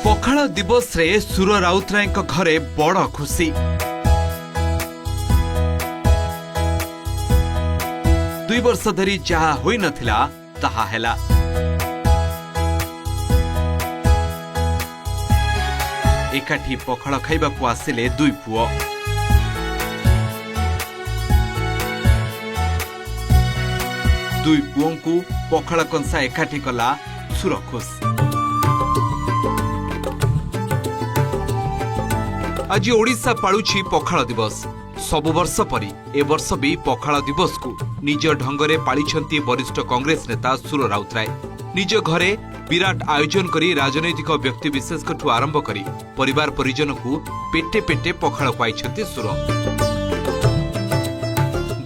पखाल दिवस रे सुर राउतराय घरे बड़ खुशी। 2 वर्ष धरी जहा होई नथिला ताहा हैला। एकाठी पखाल खाइबाकू आसिले 2 पुओ। दुई पुओंकू पखाल कंसा एकाठी कला सुरखुश। आज ओडिशा पाळुछि पखाल दिवस। सबु वर्ष परी ए वर्ष भी पखाल दिवस को निज ढंगरे पालिछंती वरिष्ठ कांग्रेस नेता सुर राउतराय। निज घरे विराट आयोजन करी राजनैतिक व्यक्ति विशेष ठू आरंभ करी परिवार परिजन को पेटे पेटे पखाल खुआइछंती सुर।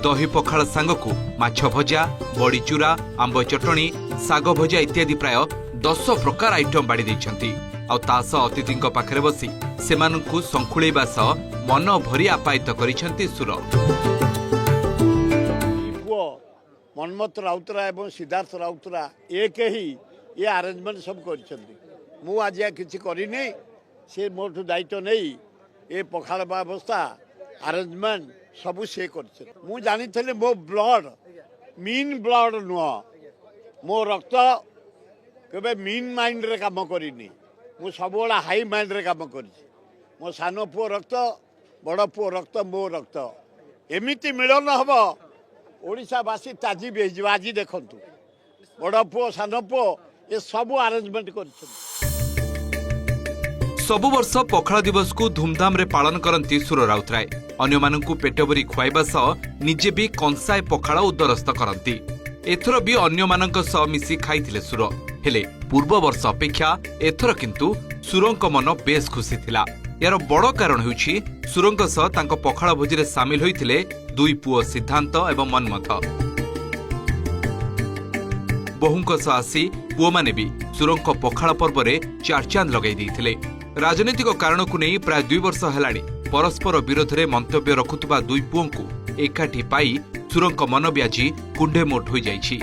दही पखाल सांगकू माछ भजा, बड़ी चूरा, आंब चटणी, साग भजा इत्यादि प्राय 10 प्रकार आइटम बाड़ी दैछंती। आ तास अतिथि पाखरे बसी सेमानंकु संखुळेबा सह मन भरी आपायित करिछंती सुर। मनमथ राउतराय एवं सिद्धार्थ राउतराय एक ही ये अरेंजमेंट सब करिछंती। मु आज किछि करिनी, से मोठु दायित्व नहीं ये पखाल व्यवस्था अरेंजमेंट सब से करिछन। मु जानिथले मो ब्लड मीन ब्लड नुह, मो रक्त केबे मीन माइंड रे काम करिनी। मु सब हाई माइंड रे काम करिछि। मो सानो पुओ रक्त, बड़ पुओ रक्त, मो रक्त एमिति मिलन हब ओडिशावासी ताजी बेज। आज देखंतु बड़ पुओ सानो पुओ ये सब अरेंजमेंट करिछि। सबु वर्ष पखाल दिवस को धूमधाम रे पालन करंती सुर राउतराय। अन्य मानंकु पेट भरी खुआइबा सह निजे भी कंसाए पखाल उदरस्त करंती। एथर भी अन्य मानंक सह मिसी खाइथिले सुर। हेले पूर्व वर्ष अपेक्षा एथर किंतु सुरंक मन बेस खुशी थिला। यार बड़ कारण हेउछि सुरंक सह तांको पखाल भोजी रे शामिल होइथिले 2 पुओ सिद्धांत एवं मनमथ। बहुंक सह आसी पुओ माने भी सुरंक पखाल पर्व रे चार चांद लगाई दैथिले। राजनीतिक कारण को नहीं प्राय 2 वर्ष हेलाणी परस्पर विरोध रे मंतव्य रखुतबा 2 पुओंकु एकाठी पाई सुरंक मन भी आज कुंडे मोट हो जाइछि।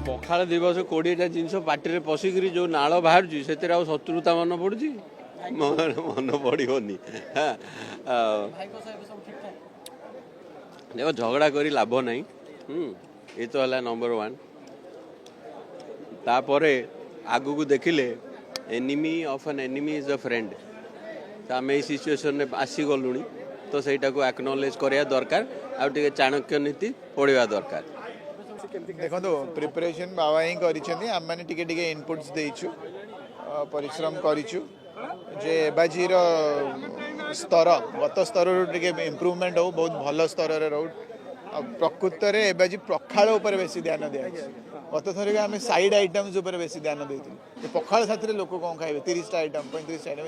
पखाल दिवस 20टा जिनस पार्टी रे पसिकरी जो नाळ बाहरजी सेतिर आ शत्रुता मन पड़ुजी मन पड़िबनी। देखो झगड़ा करी लाभ नहीं। ये तो है नंबर 1। तापरे आगु को देखिले enemy of an enemy is a friend. आम ये सिचुएशन में आसी गलुणी तो सेटा को एक्नॉलेज करिया दरकार आ टिके चाणक्य नीति पढ़िया दरकार। देखो तो प्रिपरेशन बाबा ही करिसेंती। आम माने टिके टिके इनपुट्स देइछु, परिश्रम करिछु जे बाजीर स्तर गत स्तर टिके इम्प्रूवमेंट हो, बहुत भल स्तर रे रहू। प्रकृत रे एबाजी पखाल ऊपर बेसी ध्यान दिया। गत थर आम साइड आइटम्स ऊपर बेसी ध्यान देइथिलु। पखाल साथरे लोक कोन खाइबे 30टा आइटम 35टा आइटम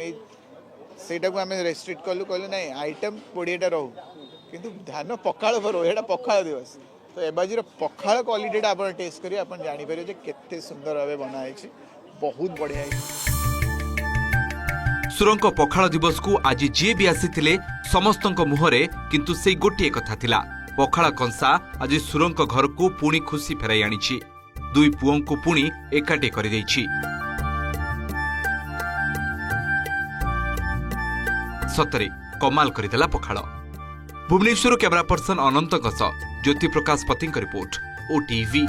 सेटा को आम रेस्ट्रिक्ट कलु कहलु नहीं आइटम 20टा रहू किंतु ध्यान पखाल पर हो। एटा पखाल दिवस तो एबाजीर पखाल क्वालिटी आप टेस्ट करी आप जानी पारे जे केते सुंदर भाबे बनाई छी, बहुत बढ़िया है। सुरंक पखाल दिवस को आज जे भी आसीथिले समस्तंक मुहरे किंतु सेई गोटिए कथा थिला। पखाल कंसा आज सुरंक घर को पुणी खुशी फेराई आनिछि। 2 पुओंकु पुणी एकाटे करि दैछि। सतरे कमाल करिदेला पखाल। भुवनेश्वर कैमरा पर्सन अनंत ज्योति प्रकाश पति रिपोर्ट OTV।